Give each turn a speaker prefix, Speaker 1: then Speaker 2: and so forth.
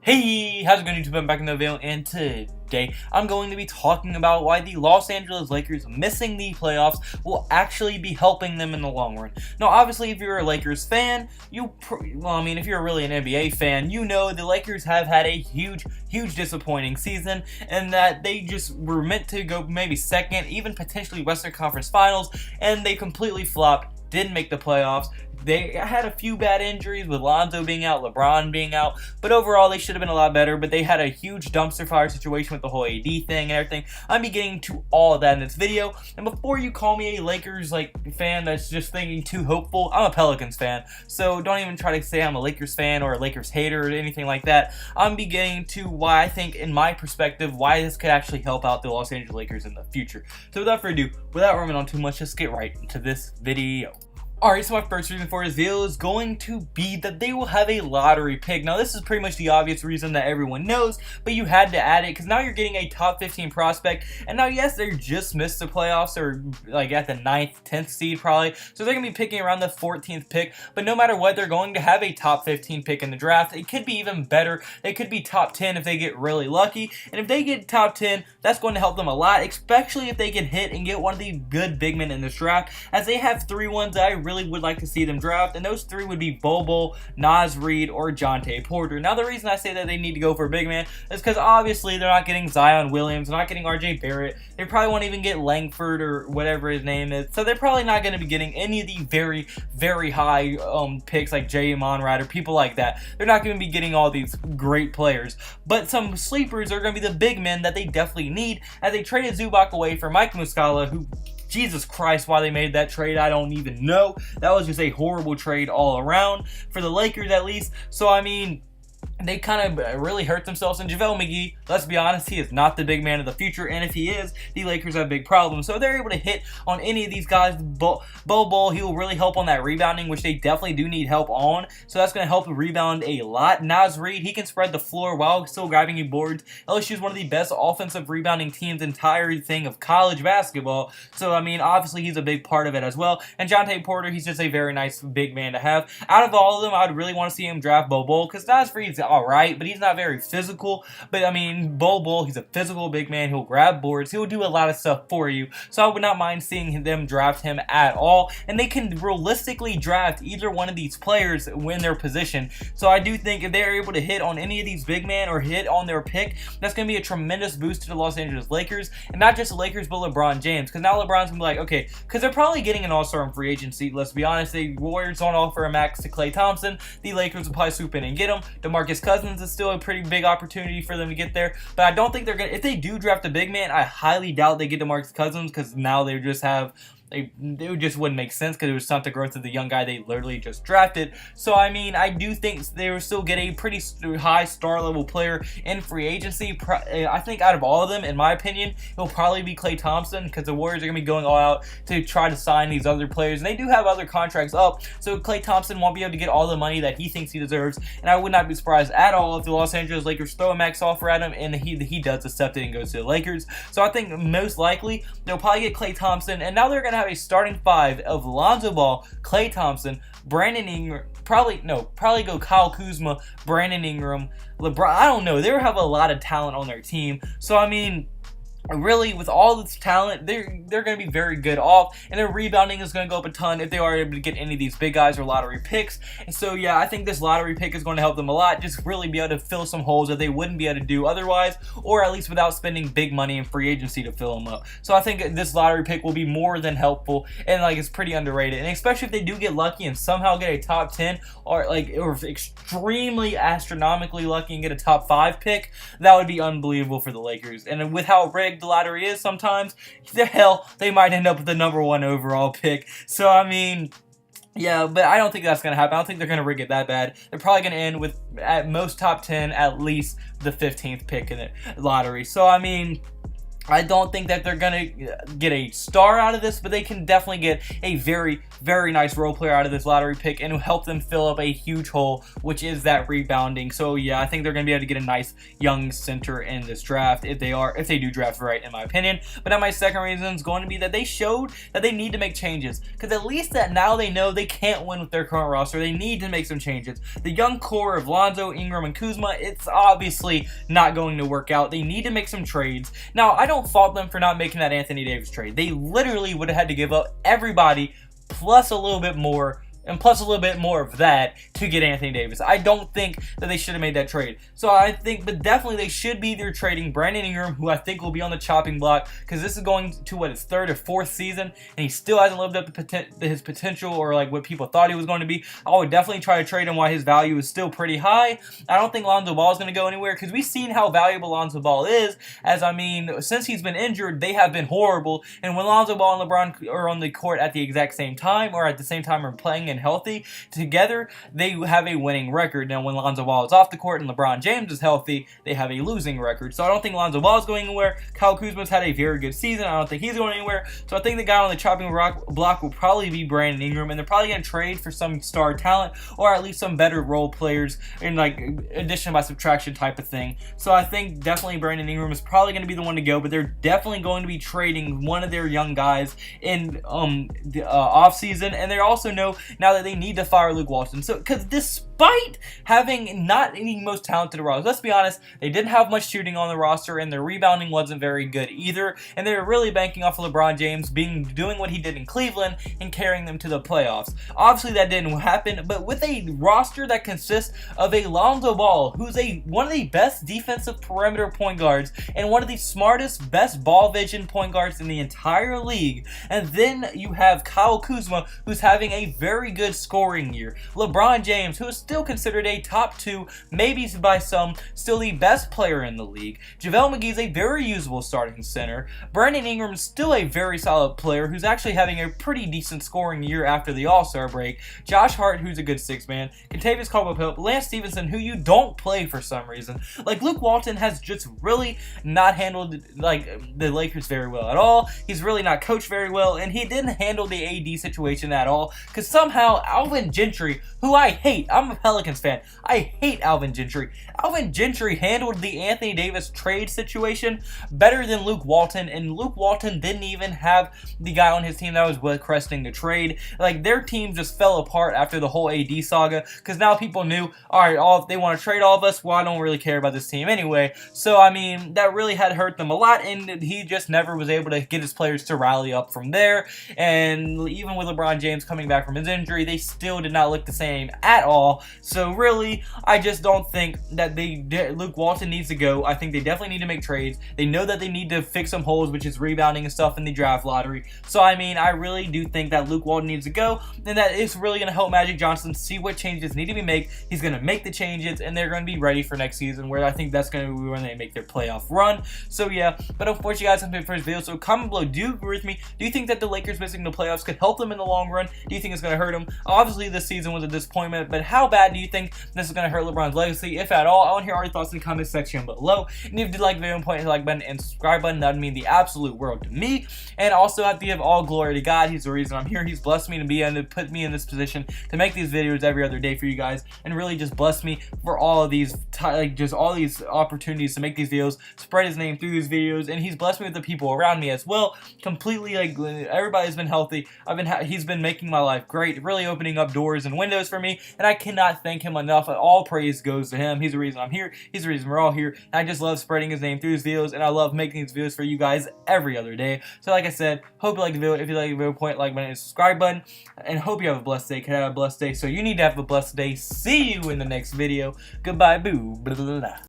Speaker 1: Hey, how's it going, YouTube? I'm back in the video, and today I'm going to be talking about why the Los Angeles Lakers missing the playoffs will actually be helping them in the long run. Now, obviously, if you're a Lakers fan, if you're really an NBA fan, you know the Lakers have had a huge disappointing season, and that they just were meant to go maybe second, even potentially Western Conference Finals, and they completely flopped. Didn't make the playoffs. They had a few bad injuries with Lonzo being out, LeBron being out, but overall they should have been a lot better, but they had a huge dumpster fire situation with the whole AD thing and everything. I'm getting to all of that in this video, and before you call me a Lakers fan that's just thinking too hopeful, I'm a Pelicans fan, so don't even try to say I'm a Lakers fan or a Lakers hater or anything like that. I'm beginning to why I think, in my perspective, why this could actually help out the Los Angeles Lakers in the future. So without further ado, without running on too much, let's get right into this video. Alright, so my first reason for this video is going to be that they will have a lottery pick. Now, this is pretty much the obvious reason that everyone knows, but you had to add it because now you're getting a top 15 prospect. And now, yes, they just missed the playoffs, or at the 9th, 10th seed probably. So they're going to be picking around the 14th pick. But no matter what, they're going to have a top 15 pick in the draft. It could be even better. They could be top 10 if they get really lucky. And if they get top 10, that's going to help them a lot, especially if they can hit and get one of the good big men in this draft, as they have 3 ones that I really would like to see them draft, and those 3 would be Bol Bol, Naz Reid, or Jontay Porter. Now, the reason I say that they need to go for a big man is because obviously they're not getting Zion Williams, they're not getting RJ Barrett, they probably won't even get Langford or whatever his name is, so they're probably not going to be getting any of the very high picks like Jay Monrad or people like that. They're not going to be getting all these great players, but some sleepers are going to be the big men that they definitely need, as they traded Zubac away for Mike Muscala, who, Jesus Christ, why they made that trade, I don't even know. That was just a horrible trade all around, for the Lakers at least. So, I mean, they kind of really hurt themselves. And JaVale McGee, let's be honest, he is not the big man of the future, and if he is, the Lakers have big problems. So if they're able to hit on any of these guys, Bol Bol, he will really help on that rebounding, which they definitely do need help on, so that's going to help rebound a lot. Naz Reid, he can spread the floor while still grabbing you boards. LSU is one of the best offensive rebounding teams entire thing of college basketball, so I mean, obviously he's a big part of it as well. And Jontay Porter, he's just a very nice big man to have. Out of all of them, I would really want to see him draft Bol Bol, because Naz Reid's alright, but he's not very physical. But I mean, Bol Bol, he's a physical big man. He'll grab boards. He'll do a lot of stuff for you. So I would not mind seeing them draft him at all. And they can realistically draft either one of these players in their position. So I do think if they're able to hit on any of these big men or hit on their pick, that's going to be a tremendous boost to the Los Angeles Lakers. And not just the Lakers, but LeBron James. Because now LeBron's going to be like, okay, because they're probably getting an all-star in free agency. Let's be honest, the Warriors don't offer a max to Klay Thompson. The Lakers will probably swoop in and get him. DeMarcus Cousins is still a pretty big opportunity for them to get there, but I don't think they're gonna. If they do draft a big man, I highly doubt they get DeMarcus Cousins, because now they just have. It just wouldn't make sense, because it was not the growth of the young guy they literally just drafted. So, I mean, I do think they will still get a pretty high star-level player in free agency. I think out of all of them, in my opinion, it'll probably be Klay Thompson, because the Warriors are going to be going all out to try to sign these other players. And they do have other contracts up, so Klay Thompson won't be able to get all the money that he thinks he deserves. And I would not be surprised at all if the Los Angeles Lakers throw a max offer at him and he does accept it and goes to the Lakers. So I think most likely they'll probably get Klay Thompson, and now they're going to have a starting 5 of Lonzo Ball, Klay Thompson, Brandon Ingram, probably go Kyle Kuzma, Brandon Ingram, LeBron. I don't know. They have a lot of talent on their team. So, I mean, really, with all this talent, they're going to be very good off, and their rebounding is going to go up a ton if they are able to get any of these big guys or lottery picks. And so, yeah, I think this lottery pick is going to help them a lot, just really be able to fill some holes that they wouldn't be able to do otherwise, or at least without spending big money in free agency to fill them up. So I think this lottery pick will be more than helpful, and it's pretty underrated. And especially if they do get lucky and somehow get a top 10 or extremely astronomically lucky and get a top 5 pick, that would be unbelievable for the Lakers. And with how rigged the lottery is sometimes, they might end up with the #1 overall pick. So, I mean, yeah, but I don't think that's going to happen. I don't think they're going to rig it that bad. They're probably going to end with, at most, top 10, at least the 15th pick in the lottery. So, I mean, I don't think that they're going to get a star out of this, but they can definitely get a very, very nice role player out of this lottery pick and help them fill up a huge hole, which is that rebounding. So yeah, I think they're going to be able to get a nice young center in this draft if they do draft right, in my opinion. But now my second reason is going to be that they showed that they need to make changes, because at least that now they know they can't win with their current roster. They need to make some changes. The young core of Lonzo, Ingram, and Kuzma, it's obviously not going to work out. They need to make some trades. Now, I don't fault them for not making that Anthony Davis trade. They literally would have had to give up everybody plus a little bit more, and plus a little bit more of that to get Anthony Davis. I don't think that they should have made that trade. So I think, but definitely they should be either trading Brandon Ingram, who I think will be on the chopping block, because this is going to what, his third or fourth season, and he still hasn't lived up to his potential, or like what people thought he was going to be. I would definitely try to trade him while his value is still pretty high. I don't think Lonzo Ball is going to go anywhere, because we've seen how valuable Lonzo Ball is. As I mean, since he's been injured, they have been horrible. And when Lonzo Ball and LeBron are on the court at the exact same time, or at the same time are playing and healthy together, they have a winning record. Now, when Lonzo Ball is off the court and LeBron James is healthy, they have a losing record. So I don't think Lonzo Ball is going anywhere. Kyle Kuzma's had a very good season. I don't think he's going anywhere. So I think the guy on the chopping block will probably be Brandon Ingram, and they're probably going to trade for some star talent, or at least some better role players in like addition by subtraction type of thing. So I think definitely Brandon Ingram is probably going to be the one to go, but they're definitely going to be trading one of their young guys in the off season, and they also know now that they need to fire Luke Walton. So, because despite having not any most talented roster, let's be honest, they didn't have much shooting on the roster, and their rebounding wasn't very good either, and they were really banking off of LeBron James doing what he did in Cleveland and carrying them to the playoffs. Obviously, that didn't happen, but with a roster that consists of a Lonzo Ball, who's one of the best defensive perimeter point guards and one of the smartest, best ball vision point guards in the entire league, and then you have Kyle Kuzma, who's having a very good scoring year. LeBron James, who is still considered a top 2, maybe by some, still the best player in the league. JaVale McGee is a very usable starting center. Brandon Ingram is still a very solid player who's actually having a pretty decent scoring year after the All-Star break. Josh Hart, who's a good 6-man. Kentavious Caldwell-Pope, Lance Stevenson, who you don't play for some reason. Like, Luke Walton has just really not handled like the Lakers very well at all. He's really not coached very well, and he didn't handle the AD situation at all, because somehow Alvin Gentry, who I hate, I'm a Pelicans fan, I hate Alvin Gentry. Alvin Gentry handled the Anthony Davis trade situation better than Luke Walton, and Luke Walton didn't even have the guy on his team that was requesting the trade. Like, their team just fell apart after the whole AD saga, because now people knew, alright, if they want to trade all of us, well, I don't really care about this team anyway. So, I mean, that really had hurt them a lot, and he just never was able to get his players to rally up from there. And even with LeBron James coming back from his injury, they still did not look the same at all. So really, I just don't think that Luke Walton needs to go. I think they definitely need to make trades. They know that they need to fix some holes, which is rebounding and stuff in the draft lottery. So I mean, I really do think that Luke Walton needs to go, and that it's really going to help Magic Johnson see what changes need to be made. He's going to make the changes, and they're going to be ready for next season, where I think that's going to be when they make their playoff run. So yeah, but unfortunately guys, I'm here for this video, so comment below, do you agree with me? Do you think that the Lakers missing the playoffs could help them in the long run? Do you think it's going to hurt them? Obviously this season was a disappointment, but how bad do you think this is going to hurt LeBron's legacy, if at all? I want to hear all your thoughts in the comment section below, and if you did like the video, point the like button and subscribe button. That would mean the absolute world to me. And also, I have to give all glory to God. He's the reason I'm here. He's blessed me to be and to put me in this position to make these videos every other day for you guys, and really just bless me for all of these just all these opportunities to make these videos, spread his name through these videos, and he's blessed me with the people around me as well. Completely, like, everybody's been healthy. He's been making my life great, really opening up doors and windows for me, and I cannot thank him enough. All praise goes to him. He's the reason I'm here. He's the reason we're all here. And I just love spreading his name through his videos, and I love making these videos for you guys every other day. So like I said, hope you like the video. If you like the video, point like button and subscribe button, and hope you have a blessed day. Can I have a blessed day? So you need to have a blessed day. See you in the next video. Goodbye, boo. Blah, blah, blah.